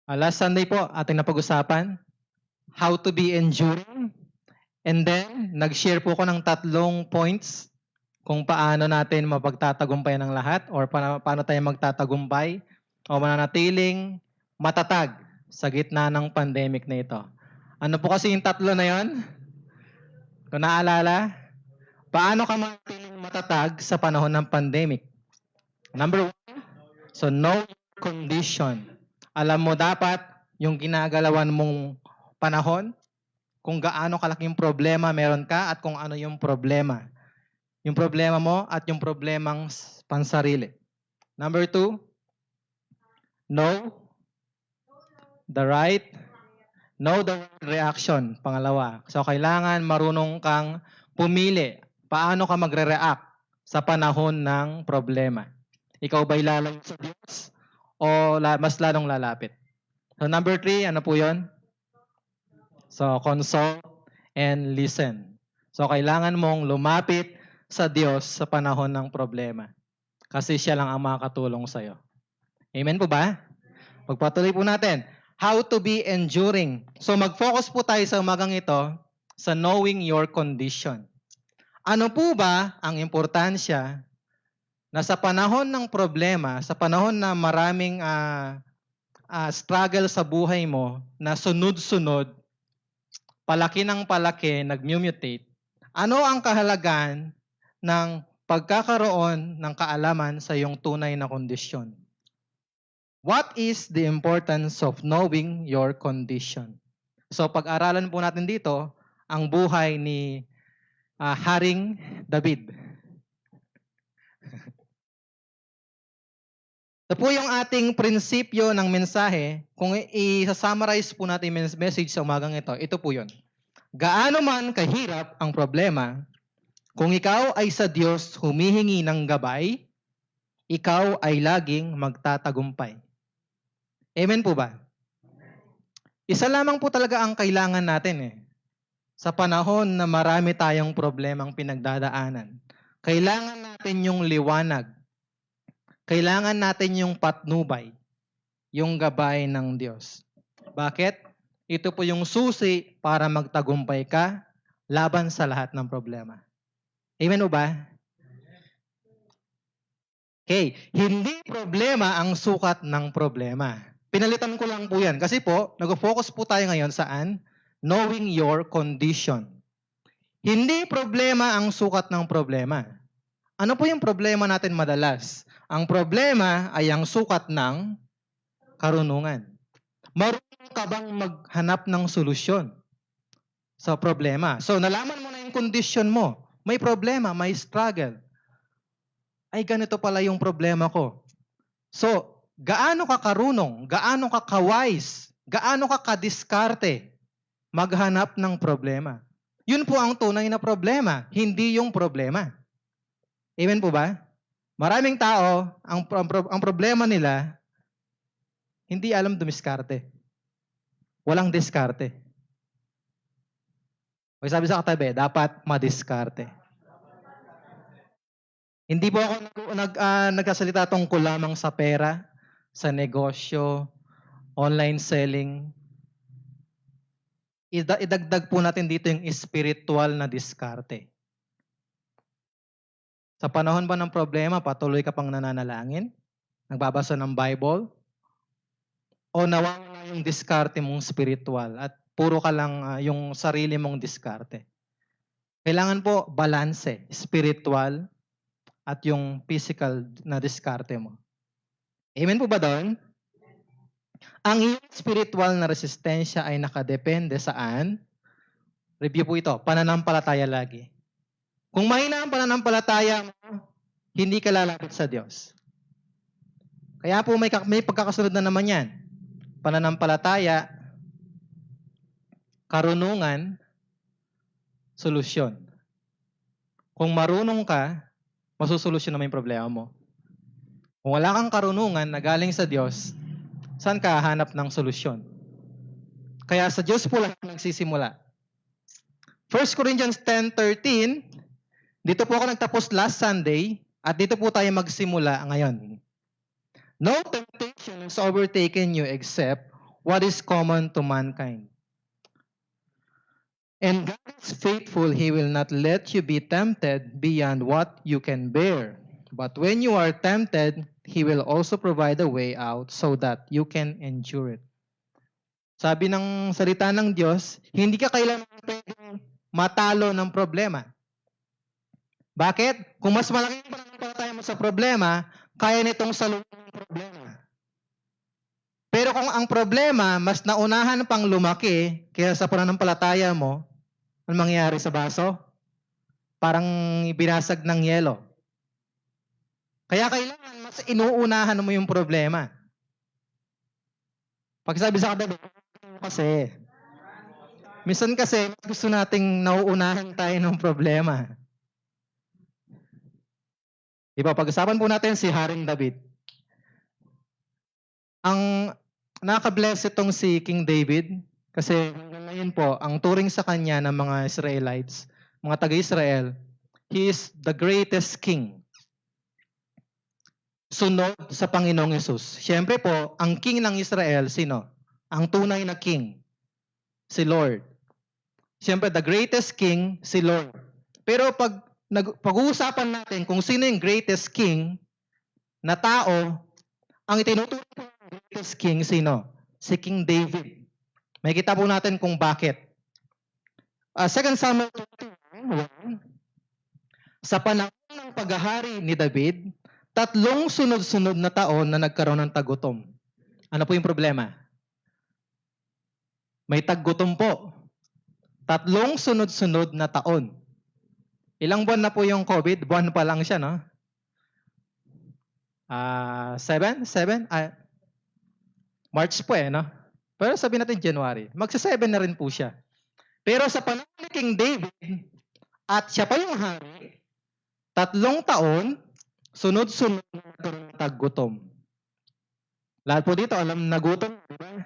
Last Sunday po, ating napag-usapan, how to be enduring. And then, nag-share po ko ng 3 points kung paano natin mapagtatagumpay ng lahat or paano tayo magtatagumpay o mananatiling matatag sa gitna ng pandemic na ito. Ano po kasi yung 3 na yon? Kung naalala, paano ka mananatiling matatag sa panahon ng pandemic? Number 1, so know your condition. Alam mo dapat yung ginagalawan mong panahon, kung gaano kalaking problema meron ka at kung ano yung problema. Yung problema mo at yung problemang pansarili. Number 2, know the right reaction. Pangalawa. So, kailangan marunong kang pumili. Paano ka magre-react sa panahon ng problema? Ikaw ba'y lalayo sa Diyos o mas lalong lalapit? So, number 3, ano po yun? So, consult and listen. So, kailangan mong lumapit sa Diyos sa panahon ng problema. Kasi siya lang ang makakatulong sa'yo. Amen po ba? Pagpatuloy po natin. How to be enduring. So, mag-focus po tayo sa umagang ito sa knowing your condition. Ano po ba ang importansya na sa panahon ng problema, sa panahon na maraming struggle sa buhay mo, na sunod-sunod, palaki ng palaki, nag-mutate, ano ang kahalagan ng pagkakaroon ng kaalaman sa iyong tunay na kondisyon? What is the importance of knowing your condition? So pag-aralan po natin dito ang buhay ni Haring David. Ito po yung ating prinsipyo ng mensahe. Kung i-summarize po natin yung message sa umagang ito po yun. Gaano man kahirap ang problema, kung ikaw ay sa Diyos humihingi ng gabay, ikaw ay laging magtatagumpay. Amen po ba? Isa lamang po talaga ang kailangan natin sa panahon na marami tayong problemang pinagdadaanan. Kailangan natin yung liwanag. Kailangan natin yung patnubay, yung gabay ng Diyos. Bakit? Ito po yung susi para magtagumpay ka laban sa lahat ng problema. Amen o ba? Okay, hindi problema ang sukat ng problema. Pinalitan ko lang po yan kasi po, nag-focus po tayo ngayon saan? Knowing your condition. Hindi problema ang sukat ng problema. Ano po yung problema natin madalas? Ang problema ay ang sukat ng karunungan. Marunong ka bang maghanap ng solusyon sa problema? So, nalaman mo na yung condition mo. May problema, may struggle. Ay, ganito pala yung problema ko. So, gaano ka karunong, gaano ka kawise, gaano ka kadiskarte maghanap ng problema? Yun po ang tunay na problema, hindi yung problema. Amen po ba? Maraming tao, ang problema nila, hindi alam dumiskarte. Walang diskarte. Pag sabi sa katabi, dapat madiskarte. Hindi po ako nagsasalita tungkol lamang sa pera, sa negosyo, online selling. Idagdag po natin dito yung spiritual na diskarte. Sa panahon ba ng problema, patuloy ka pang nananalangin? Nagbabasa ng Bible? O nawawala yung diskarte mong spiritual at puro ka lang yung sarili mong diskarte? Kailangan po balanse, spiritual at yung physical na diskarte mo. Amen po ba doon? Ang iyong spiritual na resistensya ay nakadepende saan? Review po ito, pananampalataya lagi. Kung mahina ang pananampalataya mo, hindi ka lalapit sa Diyos. Kaya po may pagkakasunod na naman yan. Pananampalataya, karunungan, solusyon. Kung marunong ka, masusolusyon naman yung problema mo. Kung wala kang karunungan na galing sa Diyos, saan ka hahanap ng solusyon? Kaya sa Diyos po lang nagsisimula. 1 Corinthians 10:13, dito po ako nagtapos last Sunday, at dito po tayo magsimula ngayon. No temptation has overtaken you except what is common to mankind. And God is faithful. He will not let you be tempted beyond what you can bear. But when you are tempted, He will also provide a way out so that you can endure it. Sabi ng salita ng Diyos, hindi ka kailangan pwedeng matalo ng problema. Bakit? Kung mas malaki yung pananampalataya mo sa problema, kaya nitong saluhin ang problema. Pero kung ang problema, mas naunahan pang lumaki kaysa sa pananampalataya mo, ano mangyayari sa baso? Parang binasag ng yelo. Kaya kailangan mas inuunahan mo yung problema. Pag sabi sa katabi, kasi, minsan kasi gusto nating nauunahan tayo ng problema. Diba, pag-usapan po natin si Haring David. Ang nakabless itong si King David kasi ngayon po, ang turing sa kanya ng mga Israelites, mga taga-Israel, he is the greatest king. Sunod sa Panginoong Yesus. Siyempre po, ang king ng Israel, sino? Ang tunay na king, si Lord. Siyempre, the greatest king, si Lord. Pero pag-uusapan natin kung sino yung greatest king na tao, ang itinuturing po ng greatest king, sino? Si King David. May kita po natin kung bakit. 2 Samuel 21, sa panahon ng paghahari ni David, 3 sunod-sunod na taon na nagkaroon ng tagutom. Ano po yung problema? May tagutom po. 3 sunod-sunod na taon. Ilang buwan na po yung COVID? Buwan pa lang siya, no? 7? March po no? Pero sabihin natin January. Magsa-7 na rin po siya. Pero sa panahon ni King David, at siya pa yung hari, 3 taon, sunod-sunod na tagutom. Lahat po dito, alam nagutom, di ba?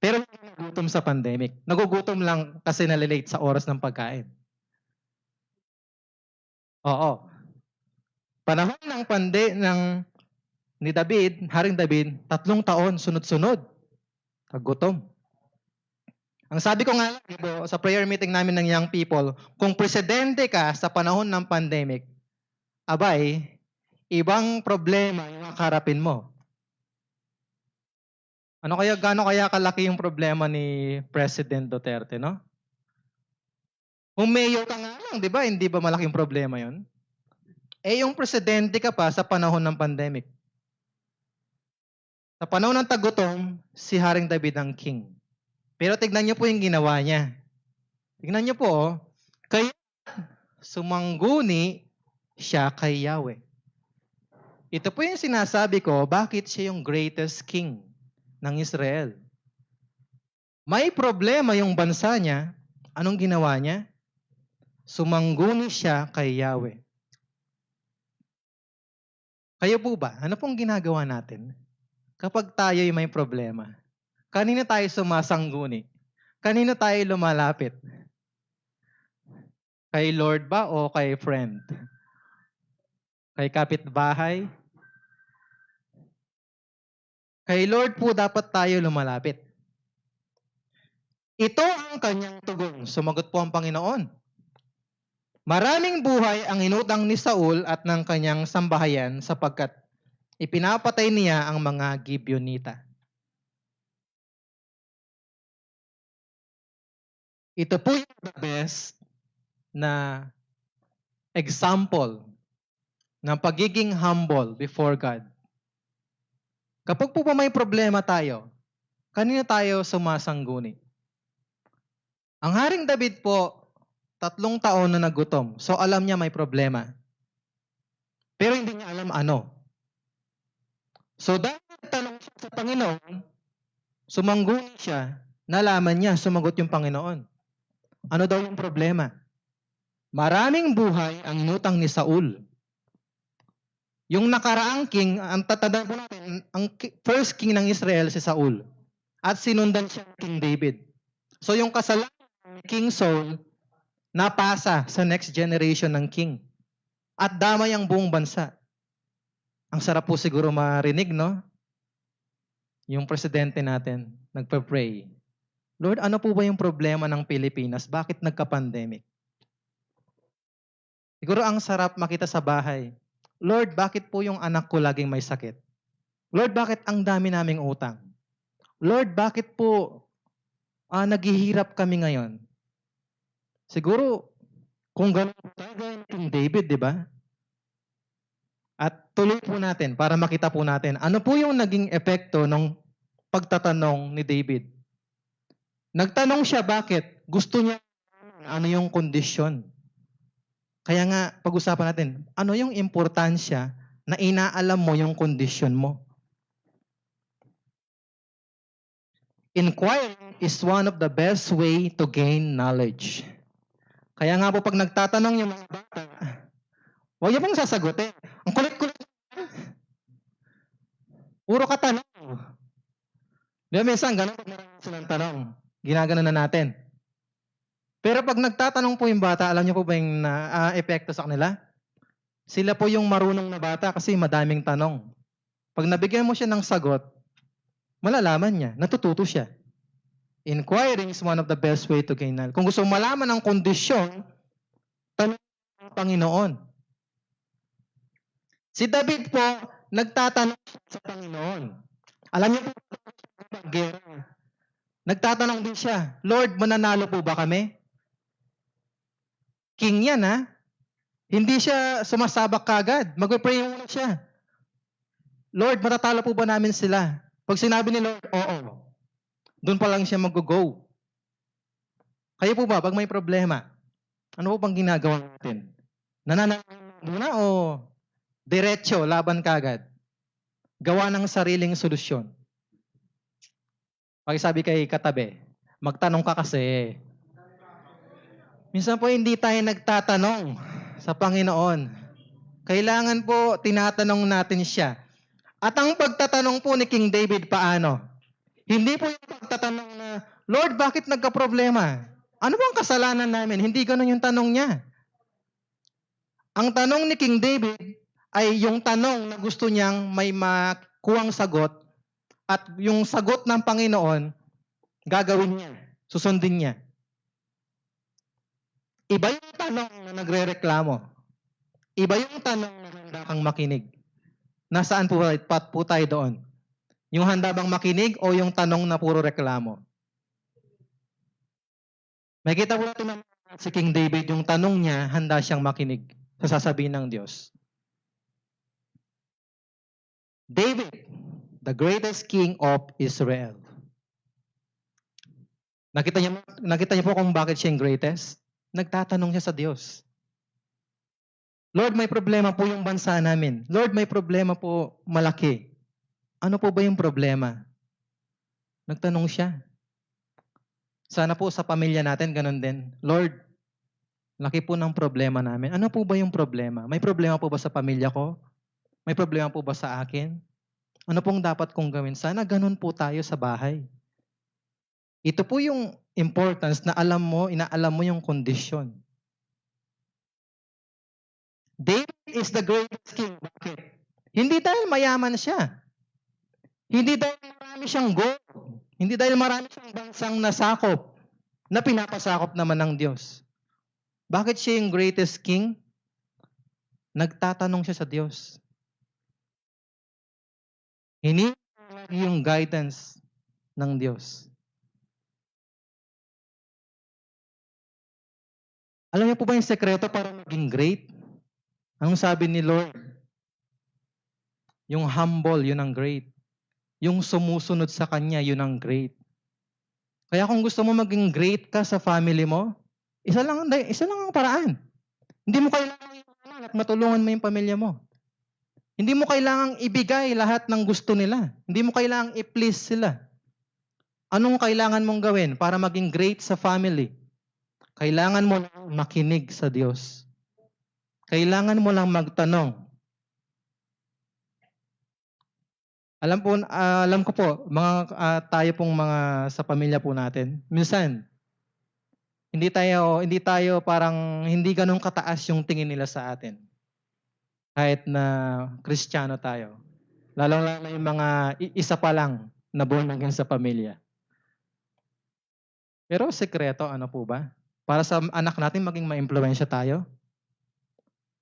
Pero hindi nagutom sa pandemic. Nagugutom lang kasi nalilate sa oras ng pagkain. Oo. Panahon ng ni David, Haring David, 3 taon, sunod-sunod. Tagutom. Ang sabi ko nga lang, sa prayer meeting namin ng young people, kung presidente ka sa panahon ng pandemic, abay, ibang problema yung kaharapin mo. Gaano kaya kalaki yung problema ni President Duterte, no? Kung mayor ka nga lang, di ba? Hindi ba malaking problema yon? Yung presidente ka pa sa panahon ng pandemic. Sa panahon ng tagutom, si Haring David ang king. Pero tignan niyo po yung ginawa niya. Tignan niyo po, kaya sumangguni siya kay Yahweh. Ito po yung sinasabi ko, bakit siya yung greatest king ng Israel. May problema yung bansa niya, anong ginawa niya? Sumangguni siya kay Yahweh. Kayo po ba? Ano pong ginagawa natin? Kapag tayo may problema, kanino tayo sumasangguni? Kanino tayo lumalapit? Kay Lord ba o kay friend? Kay kapitbahay? Kay Lord po dapat tayo lumalapit. Ito ang kanyang tugon. Sumagot po ang Panginoon. Maraming buhay ang inutang ni Saul at ng kanyang sambahayan sapagkat ipinapatay niya ang mga Gibeonita. Ito po yung the best na example ng pagiging humble before God. Kapag po may problema tayo, kanino tayo sumasangguni? Ang Haring David po, 3 taon na nagutom. So alam niya may problema. Pero hindi niya alam ano. So dahil tanong siya sa Panginoon, sumangguni siya, nalaman niya, sumagot yung Panginoon. Ano daw yung problema? Maraming buhay ang inutang ni Saul. Yung nakaraang king, ang tatandaan po natin, ang first king ng Israel si Saul. At sinundan siya ng King David. So yung kasalanan ni King Saul, napasa sa next generation ng king. At damay ang buong bansa. Ang sarap po siguro marinig, no? yung presidente natin, nagpa-pray. Lord, ano po ba yung problema ng Pilipinas? Bakit nagka-pandemic? Siguro ang sarap makita sa bahay. Lord, bakit po yung anak ko laging may sakit? Lord, bakit ang dami naming utang? Lord, bakit po naghihirap kami ngayon? Siguro, kung gano'n tayo King David, di ba? At tuloy po natin para makita po natin ano po yung naging epekto ng pagtatanong ni David. Nagtanong siya bakit? Gusto niya ano yung kondisyon. Kaya nga, pag-usapan natin, ano yung importansya na inaalam mo yung kondisyon mo? Inquiring is one of the best way to gain knowledge. Kaya nga po pag nagtatanong yung mga bata, huwag niyo pong sasagutin. Ang kulit-kulit. Puro ka tanong. Di ba minsan, ganun pag marami silang tanong. Ginaganon na natin. Pero pag nagtatanong po yung bata, alam niyo po ba yung epekto sa kanila? Sila po yung marunong na bata kasi madaming tanong. Pag nabigyan mo siya ng sagot, malalaman niya, natututo siya. Inquiring is one of the best way to gain knowledge. Kung gusto malaman ang kondisyon, tanong ng Panginoon. Si David po, nagtatanong sa Panginoon. Alam niyo po, gera. Nagtatanong din siya, Lord, mananalo po ba kami? King yan, ha? Hindi siya sumasabak kagad. Mag-pray muna siya. Lord, matatalo po ba namin sila? Pag sinabi ni Lord, oo. Doon pa lang siya mag-go. Kayo po ba, pag may problema, ano po bang ginagawa natin? Nananalo muna o diretso, laban kagad? Gawa ng sariling solusyon. Pag sabi kay katabi, magtanong ka kasi. Minsan po hindi tayo nagtatanong sa Panginoon. Kailangan po tinatanong natin siya. At ang pagtatanong po ni King David paano? Hindi po yung pagtatanong na, Lord, bakit nagka-problema? Ano bang kasalanan namin? Hindi ganun yung tanong niya. Ang tanong ni King David ay yung tanong na gusto niyang may makuwang sagot at yung sagot ng Panginoon, gagawin niya, susundin niya. Iba yung tanong na nagre-reklamo. Iba yung tanong na handa kang makinig. Nasaan po tayo doon? Yung handa bang makinig o yung tanong na puro reklamo? Makita po natin si King David, yung tanong niya, handa siyang makinig sa sasabihin ng Diyos. David, the greatest king of Israel. Nakita niyo po kung bakit siya yung greatest? Nagtatanong siya sa Diyos. Lord, may problema po yung bansa namin. Lord, may problema po malaki. Ano po ba yung problema? Nagtanong siya. Sana po sa pamilya natin, ganun din. Lord, laki po ng problema namin. Ano po ba yung problema? May problema po ba sa pamilya ko? May problema po ba sa akin? Ano pong dapat kong gawin? Sana ganun po tayo sa bahay. Ito po yung importance na inaalam mo yung kondisyon. David is the greatest king. Bakit? Hindi dahil mayaman siya. Hindi dahil marami siyang gold. Hindi dahil marami siyang bansang nasakop na pinapasakop naman ng Diyos. Bakit siya yung greatest king? Nagtatanong siya sa Diyos. Hindi yung guidance ng Diyos. Alam niyo po ba yung sekreto para maging great? Anong sabi ni Lord? Yung humble, yun ang great. Yung sumusunod sa Kanya, yun ang great. Kaya kung gusto mo maging great ka sa family mo, isa lang ang paraan. Hindi mo kailangan at matulungan mo yung pamilya mo. Hindi mo kailangang ibigay lahat ng gusto nila. Hindi mo kailangang i-please sila. Anong kailangan mong gawin para maging great sa family? Kailangan mo lang makinig sa Diyos. Kailangan mo lang magtanong. Alam ko po, tayo pong mga sa pamilya po natin, minsan, hindi tayo parang hindi ganun kataas yung tingin nila sa atin. Kahit na Kristiyano tayo. Lalo na yung mga isa pa lang. na born again sa pamilya. Pero sekreto, ano po ba? Para sa anak natin maging maimpluwensya tayo?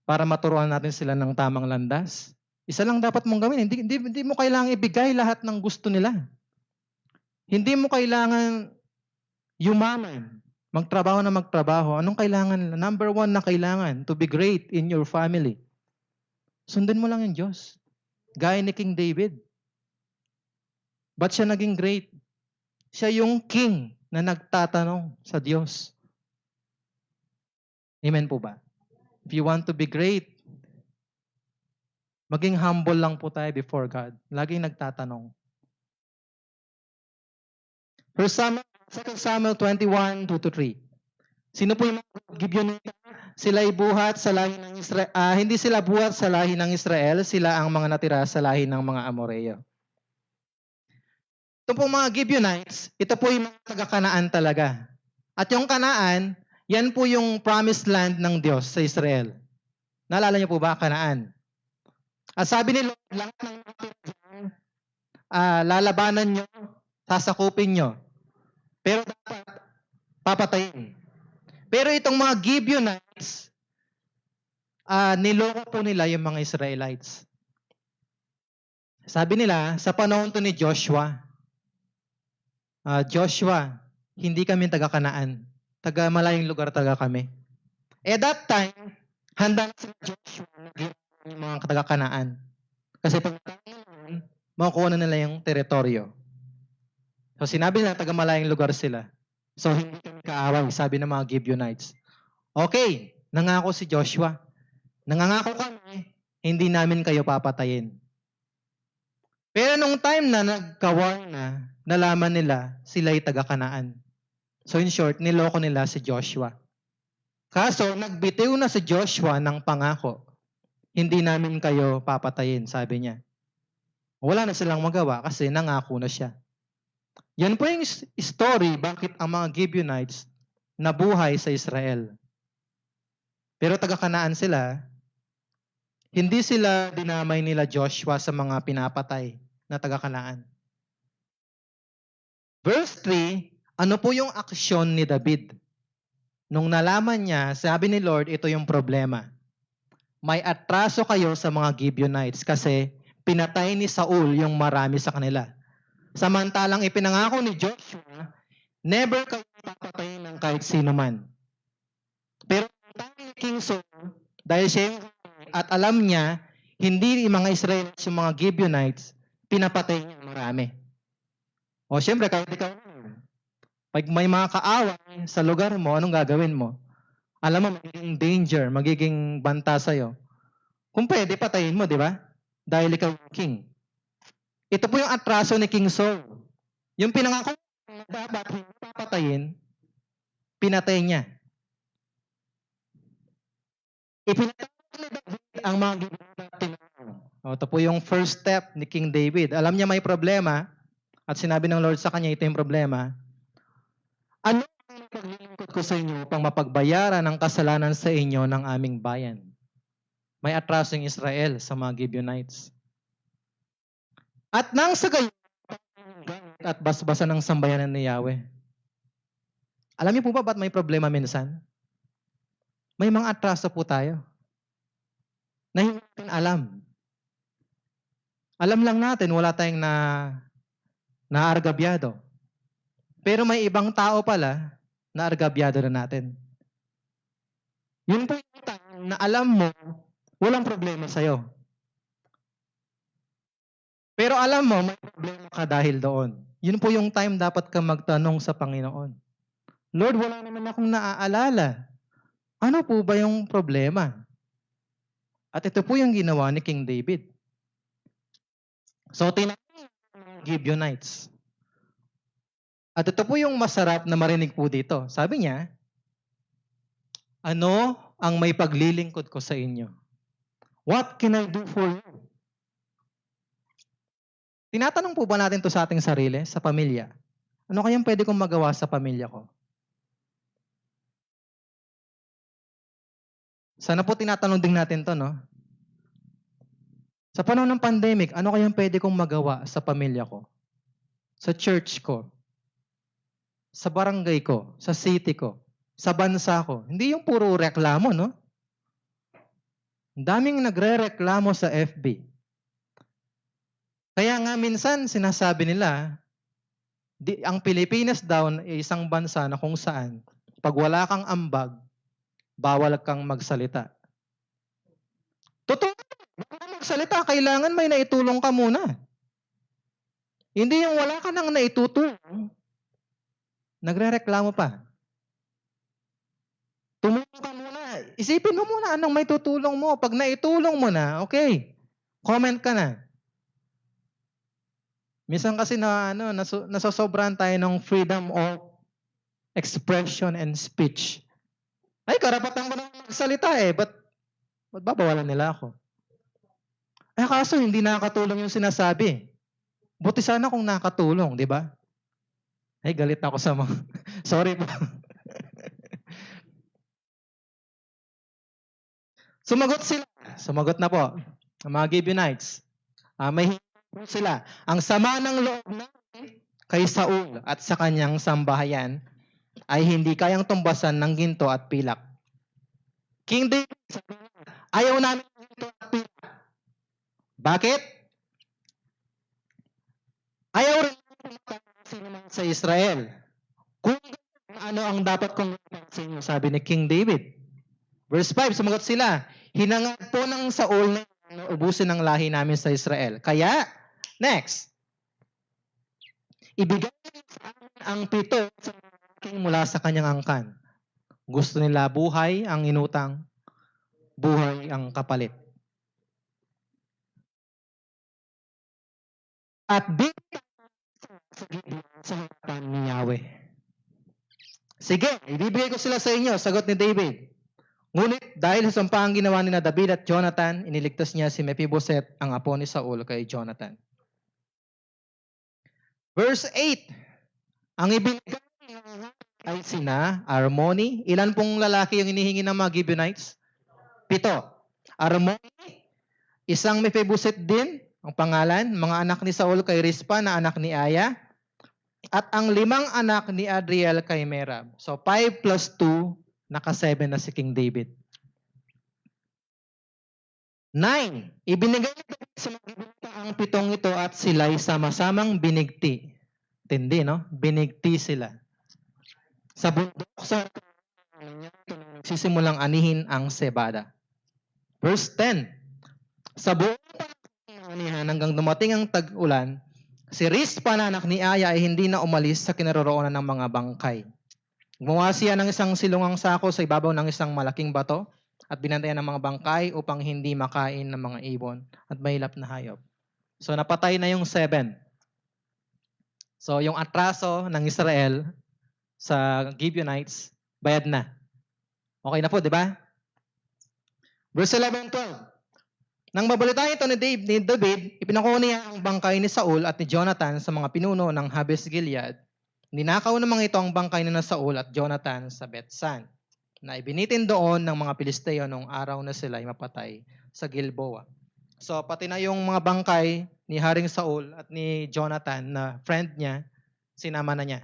Para maturuan natin sila ng tamang landas? Isa lang dapat mong gawin. Hindi mo kailangan ibigay lahat ng gusto nila. Hindi mo kailangan yumaman. Magtrabaho na magtrabaho. Anong kailangan? Number 1 na kailangan, to be great in your family. Sundin mo lang yung Diyos. Gaya ni King David. Ba't siya naging great? Siya yung king na nagtatanong sa Diyos. Amen po ba? If you want to be great, maging humble lang po tayo before God. Laging nagtatanong. 2 Samuel 21, 2-3. Sino po yung mga Gibeonita? Sila ay buhat sa lahi ng Israel. Hindi sila buhat sa lahi ng Israel, sila ang mga natira sa lahi ng mga Amoreo. Ito po mga Gibeonites, ito po yung mga taga-Kanaan talaga. At yung Kanaan, yan po yung promised land ng Diyos sa Israel. Naalala niyo po ba, Kanaan? At sabi ni Lord, lahat ng natira dyan, lalabanan nyo, sasakupin nyo. Pero dapat papatayin. Pero itong mga Gibeonites, niloko po nila yung mga Israelites. Sabi nila, sa panahon to ni Joshua, Joshua, hindi kami taga-Kanaan. Taga-malayong lugar taga kami. That time, handa na si Joshua na yung mga taga-Kanaan. Kasi pag makukuha na nila yung teritoryo. So sinabi nila, taga-malayong lugar sila. So hindi kami kaaway, sabi ng mga Gibeonites. Okay, nangako si Joshua. Nangangako kami, hindi namin kayo papatayin. Pero nung time na nagka-war na, nalaman nila sila'y taga-Kanaan. So in short, niloko nila si Joshua. Kaso, nagbitiw na si Joshua ng pangako. Hindi namin kayo papatayin, sabi niya. Wala na silang magawa kasi nangako na siya. Yan po yung story bakit ang mga Gibeonites nabuhay sa Israel. Pero taga-Kanaan sila, hindi sila dinamay nila Joshua sa mga pinapatay na taga-Kanaan. Verse 3, ano po yung aksyon ni David? Nung nalaman niya, sabi ni Lord, ito yung problema. May atraso kayo sa mga Gibeonites kasi pinatay ni Saul yung marami sa kanila. Samantalang ipinangako ni Joshua, never kayo papatayin ng kahit sino man. Pero ni King Saul, dahil siya yung at alam niya, hindi yung mga Israelites, yung mga Gibeonites, pinapatay niya marami. O siyempre, kahit ikaw, pag may mga kaaway sa lugar mo, anong gagawin mo? Alam mo, magiging danger, magiging banta sa'yo. Kung pwede, patayin mo, di ba? Dahil ikaw yung king. Ito po yung atraso ni King Saul. Yung pinangako na dapat hindi papatayin, pinatay niya. Ipinatay ni David ang mga ginagawa. Ito po yung first step ni King David. Alam niya may problema at sinabi ng Lord sa kanya, ito yung problema. Ano ang paglilingkod ko sa inyo upang mapagbayaran ang kasalanan sa inyo ng aming bayan? May atraso yung Israel sa mga Gibeonites. At nang sa gayon, at basbasan ng sambayanan ni Yahweh. Alam niyo po ba ba't may problema minsan? May mga atraso po tayo. Na hindi natin alam. Alam lang natin, wala tayong naargabyado. Pero may ibang tao pala na argabyado na natin. Yun po yung time na alam mo, walang problema sa'yo. Pero alam mo, may problema ka dahil doon. Yun po yung time dapat ka magtanong sa Panginoon. Lord, wala naman akong naaalala. Ano po ba yung problema? At ito po yung ginawa ni King David. So, tinanong ng Gibeonites. At ito po yung masarap na marinig po dito. Sabi niya, ano ang may paglilingkod ko sa inyo? What can I do for you? Tinatanong po ba natin to sa ating sarili, sa pamilya? Ano kayang pwede kong magawa sa pamilya ko? Sana po tinatanong din natin to, no? Sa panahon ng pandemic, ano kayang pwede kong magawa sa pamilya ko? sa church ko, sa barangay ko, sa city ko, sa bansa ko. Hindi yung puro reklamo, no? Ang daming nagre-reklamo sa FB. Kaya nga minsan sinasabi nila, ang Pilipinas daw ay isang bansa na kung saan pag wala kang ambag, bawal kang magsalita. Totoo, bawal kang magsalita, kailangan may naitulong ka muna. Hindi yung wala ka nang naitutulong, nagre-reklamo pa. Tumulong ka muna. Isipin mo muna anong may tutulong mo. Pag naitulong mo na, okay, comment ka na. Minsan kasi nasosobrahan tayo ng freedom of expression and speech. Ay, karapatan ko na magsalita eh. Ba't babawalan nila ako? Eh, kaso hindi nakakatulong yung sinasabi. Buti sana kung nakatulong, di ba? Ay, galit ako sa mga... Sorry po. Sumagot sila. Sumagot na po. Ang mga Gibeonites. May hinto sila. Ang sama ng loob namin kay Saul at sa kanyang sambahayan ay hindi kayang tumbasan ng ginto at pilak. King David, ayaw namin ng ginto at pilak. Bakit? Ayaw rin namin sa Israel. Kung ano ang dapat kong sa inyo, sabi ni King David. Verse 5, sumagot sila, hinangad po ng Saul na ubusin ang lahi namin sa Israel. Kaya, next, ibigay sa amin ang 7 sa king mula sa kanyang angkan. Gusto nila buhay ang inutang, buhay ang kapalit. At sa harapan ni Yahweh. Sige, ibibigay ko sila sa inyo, sagot ni David. Ngunit dahil sa sampahang ginawa ni David at Jonathan, iniligtas niya si Mephibosheth, ang apo ni Saul, kay Jonathan. Verse 8, ang ibinigay ay sina Armoni. Ilan pong lalaki yung inihingi ng mga Gibeonites? 7. Armoni, isang Mephibosheth din, ang pangalan, mga anak ni Saul kay Rispa na anak ni Aya, at ang 5 anak ni Adriel kay Merab. So 5 plus 2, naka-7 na si King David. 9. Ibinigay sa mga Gibeonita ang 7 ito at sila'y sama-samang binigti. Tindi, no? Binigti sila. Sa bundok sa sisimulang anihin ang sebada. Verse 10. Sa buong anihan hanggang dumating ang tag-ulan, si Rispa na anak ni Aya ay hindi na umalis sa kinaroroonan ng mga bangkay. Gumawa siya ng isang silungang sako sa ibabaw ng isang malaking bato at binantayan ng mga bangkay upang hindi makain ng mga ibon at mahilap na hayop. So napatay na yung 7. So yung atraso ng Israel sa Gibeonites, bayad na. Okay na po, di ba? Verse 11-12. Nang mabalitaan ito ni David, ipinako niya ang bangkay ni Saul at ni Jonathan sa mga pinuno ng Habes Gilead. Ninakaw naman ito ang bangkay ni Saul at Jonathan sa Beth-san, na ibinitin doon ng mga Pilisteo noong araw na sila ay mapatay sa Gilboa. So pati na yung mga bangkay ni Haring Saul at ni Jonathan na friend niya, sinama na niya.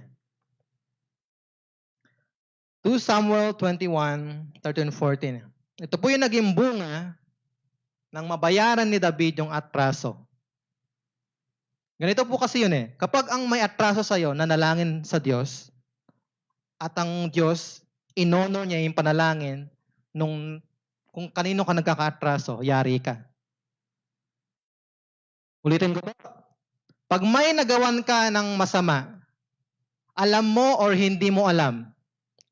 2 Samuel 21:13-14. Ito po yung naging bunga ng mabayaran ni David yung atraso. Ganito po kasi yun eh. Kapag ang may atraso sa'yo, nanalangin sa Diyos, at ang Diyos, inonor niya yung panalangin kung kanino ka nagkaka-atraso, yari ka. Ulitin ko po. Pag may nagawan ka ng masama, alam mo or hindi mo alam,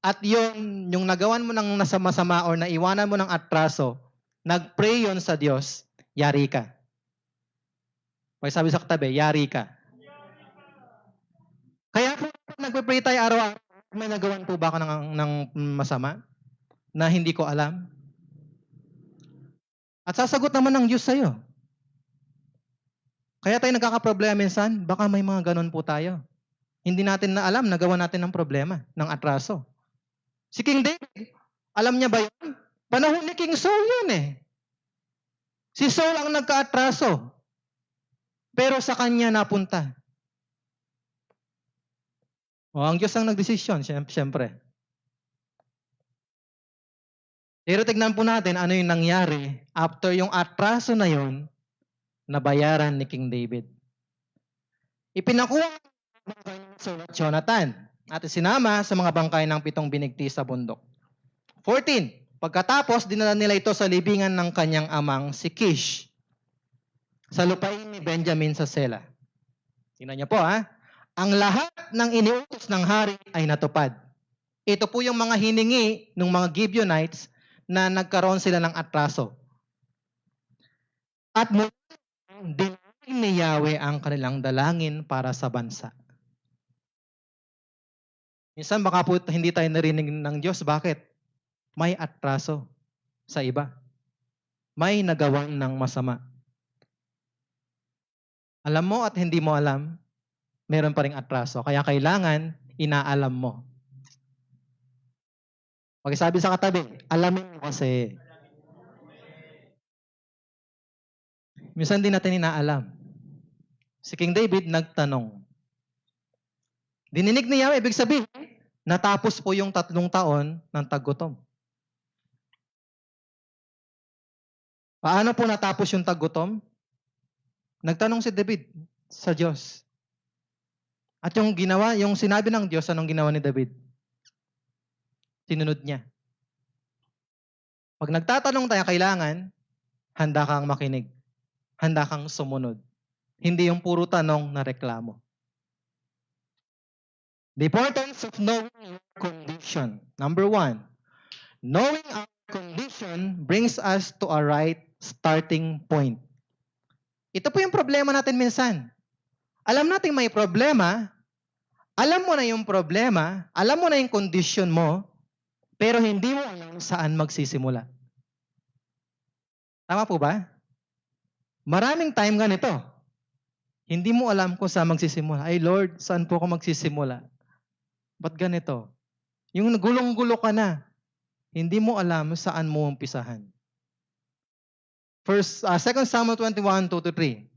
at yung nagawan mo ng masama or naiwanan mo ng atraso, nag-pray yon sa Diyos, yari ka. May sabi sa katabi, yari ka. Kaya po, nagpe-pray tayo araw-araw, may nagawan po ba ako ng masama na hindi ko alam? At sasagot naman ng Diyos sa'yo. Kaya tayo nagkakaproblema minsan, baka may mga ganun po tayo. Hindi natin na alam, nagawa natin ng problema, ng atraso. Si King David, alam niya ba yun? Panahon ni King Saul yun eh. Si Saul ang nagka-atraso. Pero sa kanya napunta. O, ang Diyos ang nagdesisyon, siyempre. Pero tignan po natin ano yung nangyari after yung atraso na yon nabayaran ni King David. Ipinakuha ang bangkay ng sulat Jonathan at isinama sa mga bangkay ng 7 binigti sa bundok. 14. Pagkatapos, dinala nila ito sa libingan ng kanyang amang si Kish sa lupain ni Benjamin sa Sela. Tingnan niyo po ang lahat ng iniutos ng hari ay natupad. Ito po yung mga hiningi ng mga Gibeonites na nagkaroon sila ng atraso. At muli dinaling ni Yahweh ang kanilang dalangin para sa bansa. Minsan baka po hindi tayo narinig ng Diyos. Bakit? May atraso sa iba. May nagawang ng masama. Alam mo at hindi mo alam, meron pa ring atraso. Kaya kailangan inaalam mo. Pagsabi sa katabi, alamin mo kasi. Minsan din natin inaalam. Si King David nagtanong. Dininig niya, ibig sabihin, natapos po yung 3 taon ng taggutom. Paano po natapos yung taggutom? Nagtanong si David sa Diyos. At yung sinabi ng Diyos, anong ginawa ni David? Sinunod niya. Pag nagtatanong tayo, kailangan, handa kang makinig. Handa kang sumunod. Hindi yung puro tanong na reklamo. The importance of knowing your condition. Number 1, knowing our condition brings us to a right starting point. Ito po yung problema natin minsan. Alam natin may problema, alam mo na yung problema, alam mo na yung condition mo, pero hindi mo alam saan magsisimula. Tama po ba? Maraming time ganito. Hindi mo alam kung saan magsisimula. Ay Lord, saan po ako magsisimula? Ba't ganito? Yung gulong-gulo ka na, hindi mo alam saan mo umpisahan. 2 Samuel 21, 2-3.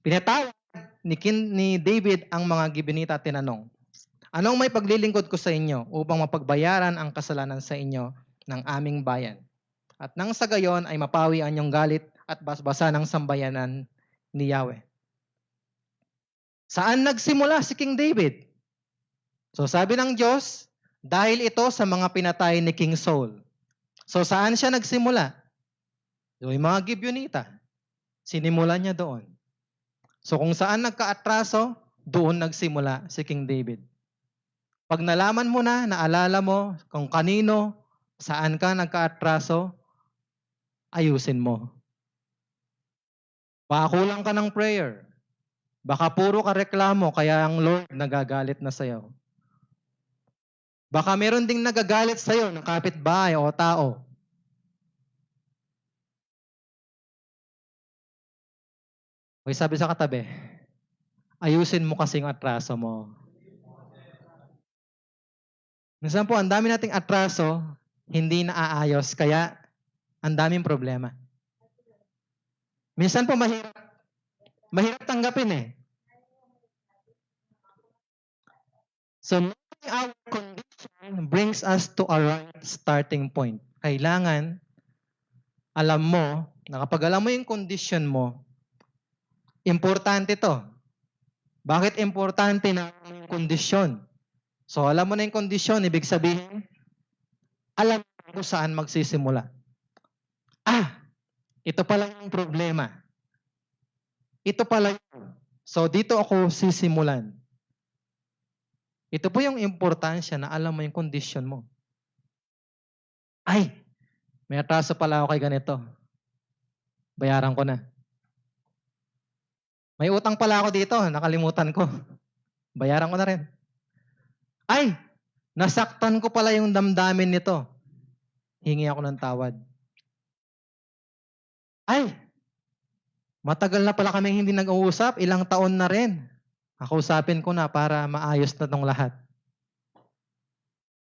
Pinatawag ni David ang mga Gibeonita at tinanong, anong may paglilingkod ko sa inyo upang mapagbayaran ang kasalanan sa inyo ng aming bayan? At nang sa gayon ay mapawi ang inyong galit at basbasa ng sambayanan ni Yahweh. Saan nagsimula si King David? So sabi ng Diyos, dahil ito sa mga pinatay ni King Saul. So saan siya nagsimula? Yung mga Gibeonita. Sinimulan niya doon. So kung saan nagka-atraso, doon nagsimula si King David. Pag nalaman mo na, naalala mo kung kanino, saan ka nagka-atraso, ayusin mo. Baka kulang ka ng prayer. Baka puro ka reklamo, kaya ang Lord nagagalit na sa'yo. Baka meron ding nagagalit sa'yo ng kapitbahay o tao. Okay, sabi sa katabi, ayusin mo kasi yung atraso mo. Minsan po, ang dami nating atraso, hindi naaayos, kaya ang daming problema. Minsan po, mahirap tanggapin . So, knowing our condition brings us to a right starting point. Kailangan, alam mo, na kapag alam mo yung condition mo, importante to. Bakit importante na yung kondisyon? So, alam mo na yung kondisyon, ibig sabihin, alam mo kung saan magsisimula. Ito pala yung problema. Ito pala yun. So, dito ako sisimulan. Ito po yung importansya na alam mo yung kondisyon mo. May atraso pala ako kay ganito. Bayaran ko na. May utang pala ako dito, nakalimutan ko. Bayaran ko na rin. Nasaktan ko pala yung damdamin nito. Hingi ako ng tawad. Matagal na pala kaming hindi nag-uusap, ilang taon na rin. Kakausapin ko na para maayos na tong lahat.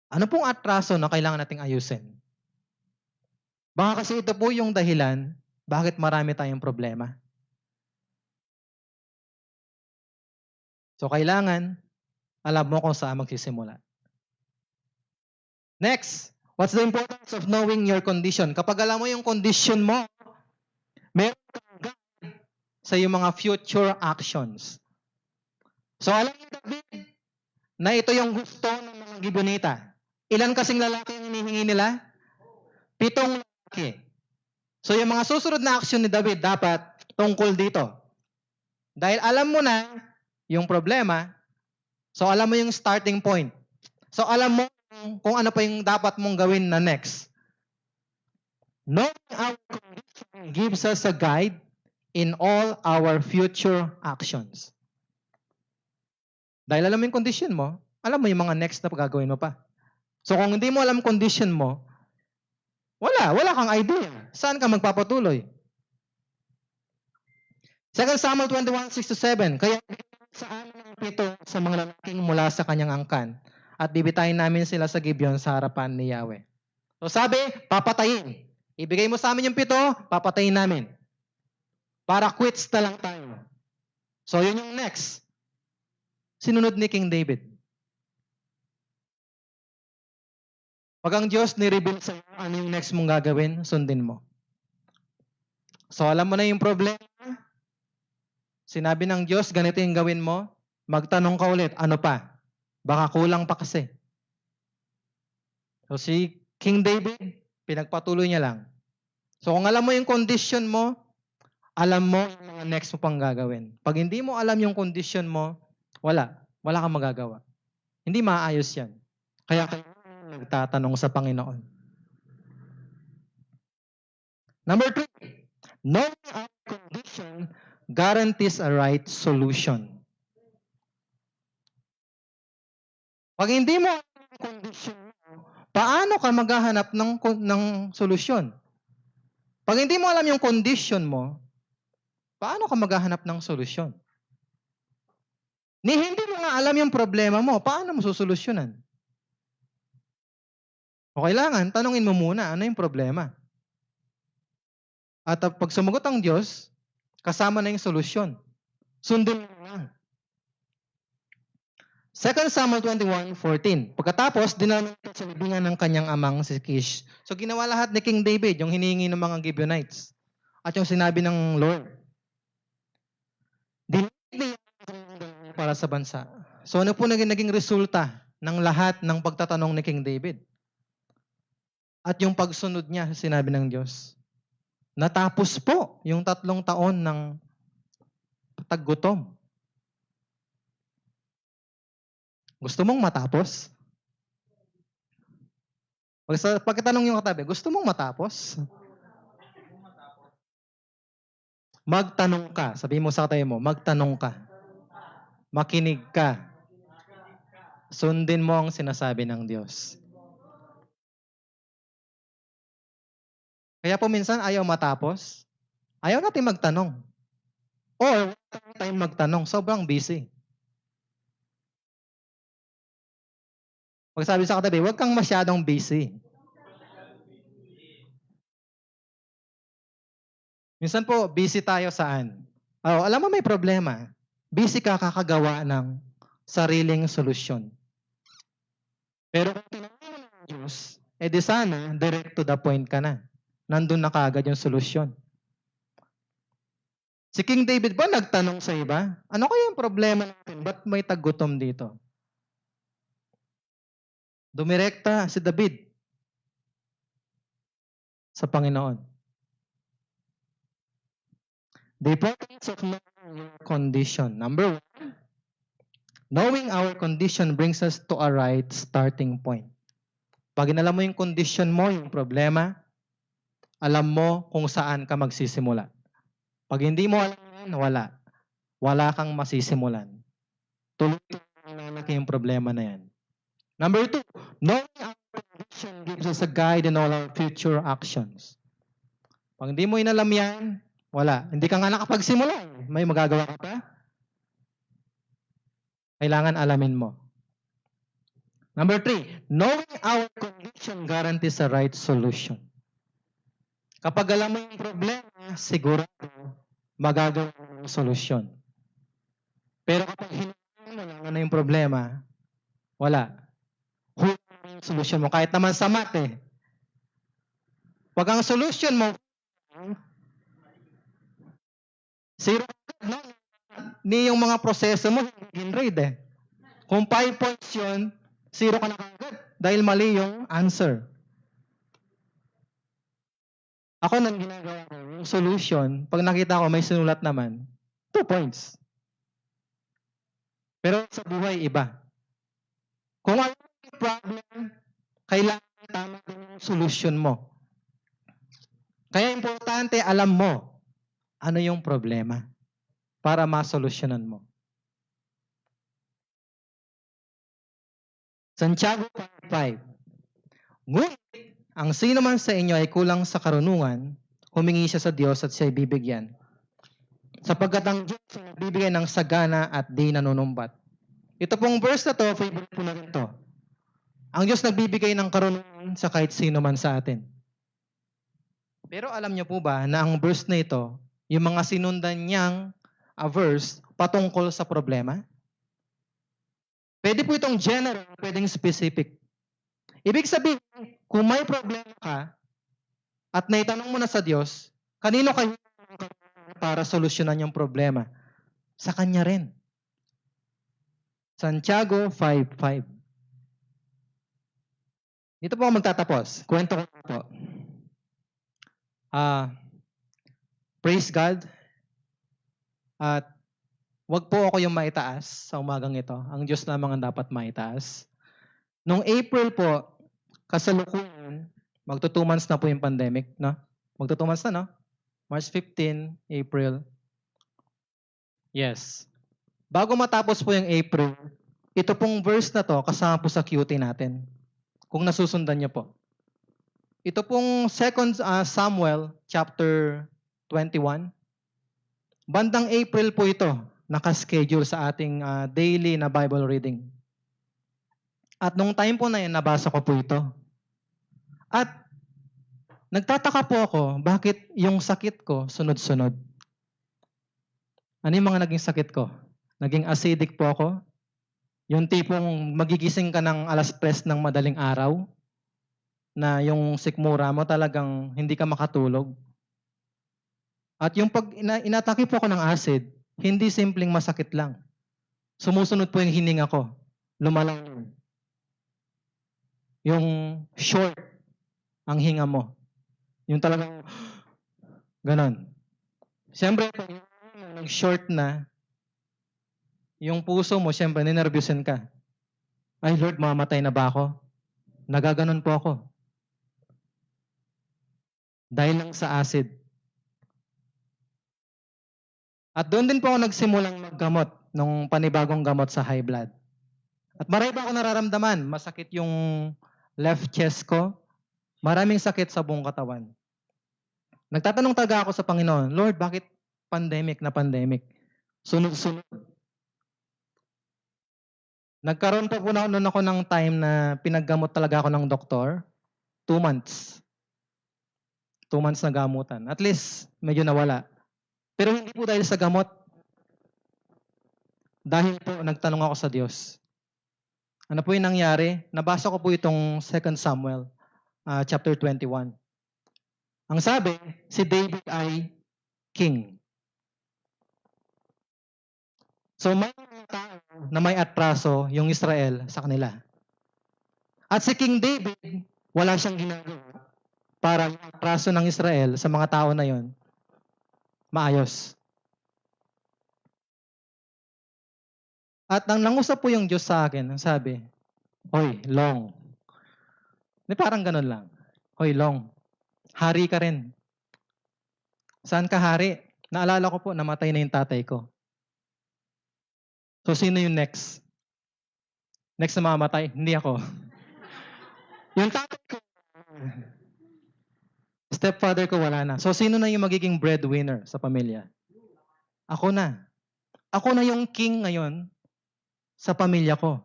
Ano pong atraso na kailangan nating ayusin? Baka kasi ito po yung dahilan bakit marami tayong problema. So kailangan, alam mo kung saan magsisimula. Next, what's the importance of knowing your condition? Kapag alam mo yung condition mo, meron kang guide sa iyong mga future actions. So alam ni David na ito yung gusto ng mga Gibeonita. Ilan kasing lalaki ang hinihingi nila? 7 lalaki. So yung mga susunod na action ni David dapat tungkol dito. Dahil alam mo na yung problema, so alam mo yung starting point. So alam mo kung ano pa yung dapat mong gawin na next. Knowing our condition gives us a guide in all our future actions. Dahil alam mo yung condition mo, alam mo yung mga next na gagawin mo pa. So kung hindi mo alam condition mo, wala kang idea. Saan ka magpapatuloy? 2 Samuel 21:6-7. Kaya sa amin ng 7 sa mga lalaking mula sa kanyang angkan at bibitayin namin sila sa Gibeon sa harapan ni Yahweh. So sabi, papatayin. Ibigay mo sa amin yung 7, papatayin namin. Para quits na lang tayo. So yun yung next. Sinunod ni King David. Pag ang Diyos ni-reveal sa iyo ano yung next mong gagawin, sundin mo. So alam mo na yung problema. Sinabi ng Diyos, ganito yung gawin mo. Magtanong ka ulit, ano pa? Baka kulang pa kasi. So si King David, pinagpatuloy niya lang. So kung alam mo yung condition mo, alam mo yung mga next mo pang gagawin. Pag hindi mo alam yung condition mo, wala kang magagawa. Hindi maayos yan. Kaya kayo nagtatanong sa Panginoon. Number 3, knowing our condition guarantees a right solution. Pag hindi mo alam yung condition mo, paano ka maghahanap ng solusyon? Pag hindi mo alam yung condition mo, paano ka maghahanap ng solusyon? Hindi mo nga alam yung problema mo, paano mo susolusyonan? O kailangan, tanungin mo muna, ano yung problema? At pag sumagot ang Diyos, kasama na yung solusyon. Sundin mo lang. 2 Samuel 21:14. Pagkatapos, dinala nito sa libingan ng kanyang amang si Kish. So ginawa lahat ni King David, yung hinihingi ng mga Gibeonites. At yung sinabi ng Lord. Dinili para sa bansa. So ano po naging resulta ng lahat ng pagtatanong ni King David? At yung pagsunod niya sa sinabi ng Diyos. Natapos po yung 3 taon ng taggutom. Gusto mong matapos? Pagkatanong yung katabi, gusto mong matapos? Magtanong ka. Sabihin mo sa katabi mo, magtanong ka. Makinig ka. Sundin mo ang sinasabi ng Diyos. Kaya po minsan ayaw matapos. Ayaw natin magtanong. Or wala tayong magtanong. Sobrang busy. Pag sabi sa katabi, huwag kang masyadong busy. Minsan po, busy tayo saan? Alam mo may problema. Busy ka kakagawa ng sariling solusyon. Pero kung tinanong mo ng Diyos, di sana, direct to the point ka na. Nandun na kaagad yung solusyon. Si King David ba nagtanong sa iba? Ano kaya yung problema natin? Ba't may taggutom dito? Dumirekta si David sa Panginoon. The importance of knowing your condition. Number 1, knowing our condition brings us to a right starting point. Pag inalam mo yung condition mo, yung problema, alam mo kung saan ka magsisimula. Pag hindi mo alam yan, wala kang masisimulan. Tuloy-tuloy na yung problema na yan. Number 2, knowing our condition gives us a guide in all our future actions. Pag hindi mo inalam yan, wala. Hindi ka nga nakapagsimula. May magagawa ka pa? Kailangan alamin mo. Number 3, knowing our condition guarantees a right solution. Kapag alam mo yung problema, sigurado magagawa mo ng solusyon. Pero kapag hindi mo lang ano yung problema, Wala. Huli yung solution mo. Kahit naman sa math eh. Pag ang solution mo, zero, no? Ni yung mga proseso mo, hindi grade eh. Kung 5 points yun, zero ka na kagad. Dahil mali yung answer. Ako nang ginagawa ko, yung solution, pag nakita ko may sinulat naman, 2 points. Pero sa buhay, iba. Kung ano yung problem, kailangan tama din yung solution mo. Kaya importante, alam mo ano yung problema para masolusyonan mo. Santiago 5:5. Ngunit, ang sino man sa inyo ay kulang sa karunungan, humingi siya sa Diyos at siya ay bibigyan. Sapagkat ang Diyos ay nagbibigay ng sagana at di nanunumbat. Ito pong verse na to, favorite po na rin to. Ang Diyos nagbibigay ng karunungan sa kahit sino man sa atin. Pero alam niyo po ba na ang verse na ito, yung mga sinundan niyang verse patungkol sa problema? Pwede po itong general, pwedeng specific. Ibig sabihin, kung may problema ka at naitanong mo na sa Diyos, kanino kayo para solusyonan yung problema? Sa Kanya rin. Santiago 5:5. Dito po ako magtatapos. Kwento ko po. Praise God. At wag po ako yung maitaas sa umagang ito. Ang Diyos lamang ang dapat maitaas. Noong April po, kasalukuyan, magto 2 months na po yung pandemic, no? Magto 2 months na, no? March 15, April. Yes. Bago matapos po yung April, ito pong verse na to kasama po sa QT natin. Kung nasusundan niyo po. Ito pong 2 Samuel chapter 21. Bandang April po ito, nakaschedule sa ating daily na Bible reading. At nung time po na yun, nabasa ko po ito. At nagtataka po ako, bakit yung sakit ko sunod-sunod? Ano yung mga naging sakit ko? Naging acidic po ako. Yung tipong magigising ka ng 3:00 ng madaling araw, na yung sikmura mo talagang hindi ka makatulog. At yung pag inatake po ako ng acid, hindi simpleng masakit lang. Sumusunod po yung hininga ko. Lumalalim. Yung short ang hinga mo. Yung talagang ganon. Siyempre, pag nag-short na, yung puso mo, siyempre, ninervyusin ka. Ay Lord, mamatay na ba ako? Nagaganon po ako. Dahil lang sa acid. At doon din po ako nagsimulang maggamot ng panibagong gamot sa high blood. At marami pa ako nararamdaman. Masakit yung left chest ko. Maraming sakit sa buong katawan. Nagtatanong talaga ako sa Panginoon, Lord, bakit pandemic na pandemic? Sunod-sunod. Nagkaroon pa po noon ako ng time na pinaggamot talaga ako ng doktor. 2 months. 2 months na gamutan. At least, medyo nawala. Pero hindi po dahil sa gamot. Dahil po, nagtanong ako sa Diyos. Ano po yung nangyari? Nabasa ko po itong 2 Samuel, chapter 21. Ang sabi, si David ay king. So may mga tao na may atraso yung Israel sa kanila. At si King David, wala siyang ginagawa para yung atraso ng Israel sa mga tao na yon maayos. At nang nangusap po yung Diyos sa akin, ang sabi, Hoy, Long. Parang ganun lang. Hoy, Long. Hari ka rin. Saan ka hari? Naalala ko po, namatay na yung tatay ko. So, sino yung next? Next na mamamatay? Hindi ako. Yung tatay ko, stepfather ko wala na. So, sino na yung magiging breadwinner sa pamilya? Ako na. Ako na yung king ngayon sa pamilya ko.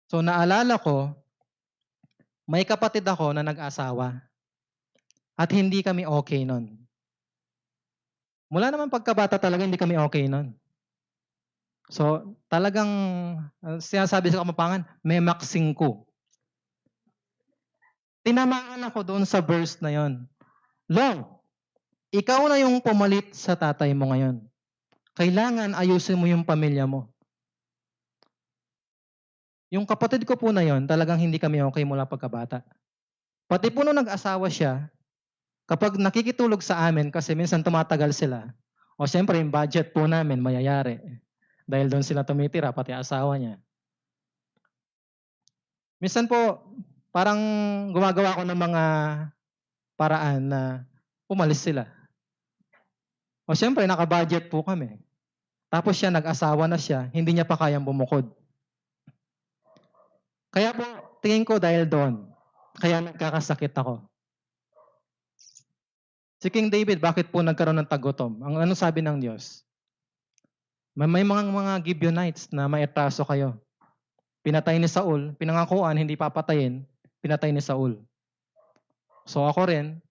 So, naalala ko, may kapatid ako na nag-asawa at hindi kami okay nun. Mula naman pagkabata talaga, hindi kami okay nun. So, talagang sinasabi sa Kapampangan, memaksing ko. Tinamaan ako doon sa verse na yon. Long, ikaw na yung pumalit sa tatay mo ngayon. Kailangan ayusin mo yung pamilya mo. Yung kapatid ko po na yon, talagang hindi kami okay mula pagkabata. Pati po nung nag-asawa siya, kapag nakikitulog sa amin, kasi minsan tumatagal sila, o siyempre yung budget po namin mayayari. Dahil doon sila tumitira, pati asawa niya. Minsan po, parang gumagawa ko ng mga paraan na umalis sila. O siyempre, naka-budget po kami. Tapos siya, nag-asawa na siya, hindi niya pa kayang bumukod. Kaya po, tingin ko dahil doon, kaya nagkakasakit ako. Si King David, bakit po nagkaroon ng tagutom? Ang ano sabi ng Diyos? May mga Gibeonites na may atraso kayo. Pinatay ni Saul, pinangakuan, hindi papatayin, pinatay ni Saul. So ako rin,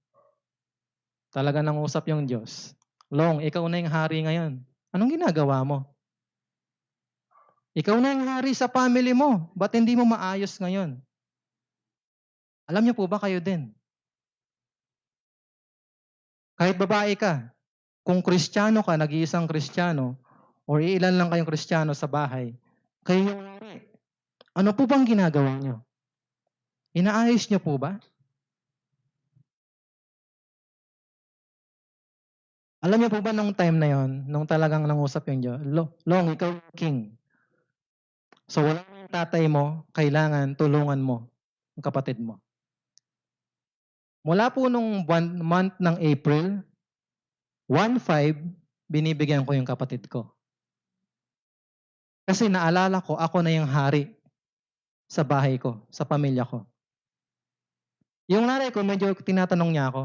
talaga nangusap yung Diyos. Long, ikaw na yung hari ngayon. Anong ginagawa mo? Ikaw na yung hari sa family mo. Ba't hindi mo maayos ngayon? Alam niyo po ba kayo din? Kahit babae ka, kung Kristiyano ka, nag-iisang Kristiyano, or ilan lang kayong Kristiyano sa bahay, kayo yung hari. Ano po bang ginagawa niyo? Inaayos niyo po ba? Alam niyo po ba nung time na yon, nung talagang nangusap yung Diyos, Long, ikaw yung king. So wala yung tatay mo, kailangan tulungan mo ang kapatid mo. Mula po nung month ng April, 1-5, binibigyan ko yung kapatid ko. Kasi naalala ko, ako na yung hari sa bahay ko, sa pamilya ko. Yung nanay ko, medyo tinatanong niya ako,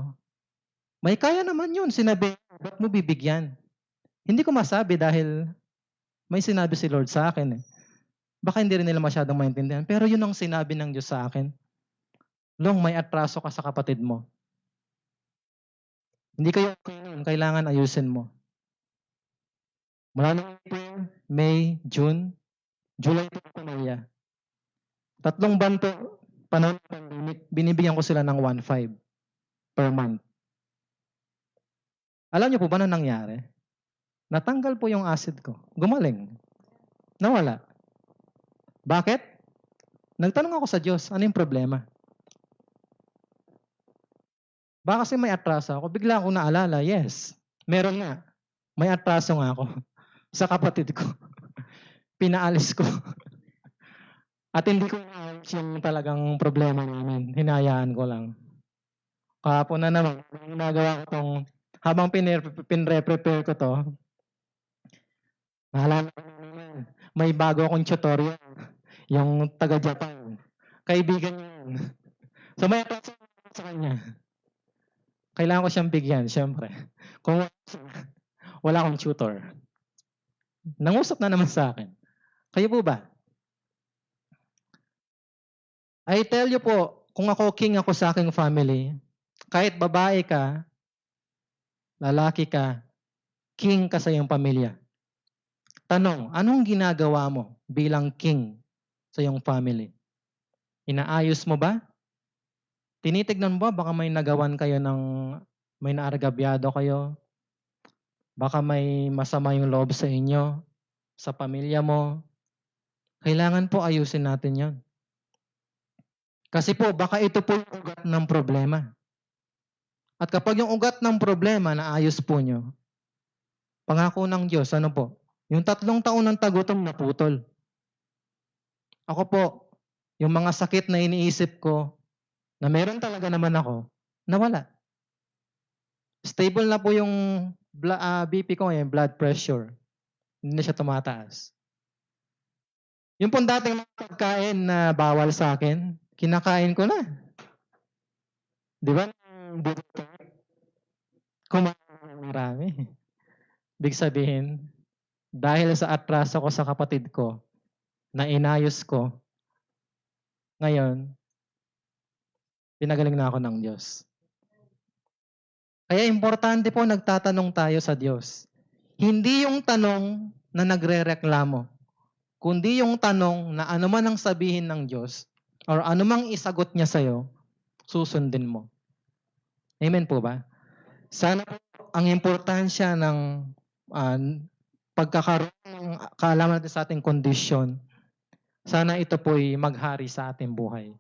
may kaya naman yun, sinabi, ba't mo bibigyan? Hindi ko masabi dahil may sinabi si Lord sa akin. Baka hindi rin nila masyadong maintindihan. Pero yun ang sinabi ng Diyos sa akin. Long, may atraso ka sa kapatid mo. Hindi kayo okay nun. Kailangan ayusin mo. Mula noong April, May, June, July to pamilya. 3 buwan po, panahon ng pandemic, binibigyan ko sila ng 1.5 per month. Alam niyo po ba na nangyari? Natanggal po yung acid ko. Gumaling. Nawala. Bakit? Nagtanong ako sa Diyos, ano yung problema? Baka kasi may atraso ako. Bigla akong naalala, yes, meron nga. May atraso nga ako sa kapatid ko. Pinaalis ko. At hindi ko inaayos yung talagang problema namin. Hinayaan ko lang. Kahapon na naman, ginagawa ko tong, habang pinre-prepare ko to, naalala ko naman, may bago akong tutorial. Yung taga-Japan. Kaibigan niya yun. So may atraso sa kanya. Kailangan ko siyang bigyan, syempre. Kung wala akong tutor. Nangusap na naman sa akin. Kayo po ba? I tell you po, kung ako king ako sa aking family, kahit babae ka, lalaki ka, king ka sa iyong pamilya. Tanong, anong ginagawa mo bilang king sa iyong family? Inaayos mo ba? Tinitignan mo ba baka may nagawan kayo ng, may naargabyado kayo? Baka may masama yung loob sa inyo, sa pamilya mo? Kailangan po ayusin natin yon. Kasi po, baka ito po yung ugat ng problema. At kapag yung ugat ng problema naayos po nyo, pangako ng Diyos, ano po? Yung 3 taon ng tagutom naputol. Ako po, yung mga sakit na iniisip ko, na meron talaga naman ako, nawala. Stable na po yung BP ko ngayon, blood pressure. Hindi na siya tumataas. Yung pong dating mga pagkain na bawal sa akin, kinakain ko na. Di ba? Kumain marami. Big sabihin, dahil sa atraso ko sa kapatid ko, na inayos ko, ngayon, pinagaling na ako ng Diyos. Kaya importante po nagtatanong tayo sa Diyos. Hindi yung tanong na nagrereklamo, kundi yung tanong na ano man ang sabihin ng Diyos or ano mang isagot niya sa'yo, susundin mo. Amen po ba? Sana po ang importansya ng pagkakaroon ng kaalaman natin sa ating kondisyon, sana ito po'y maghari sa ating buhay.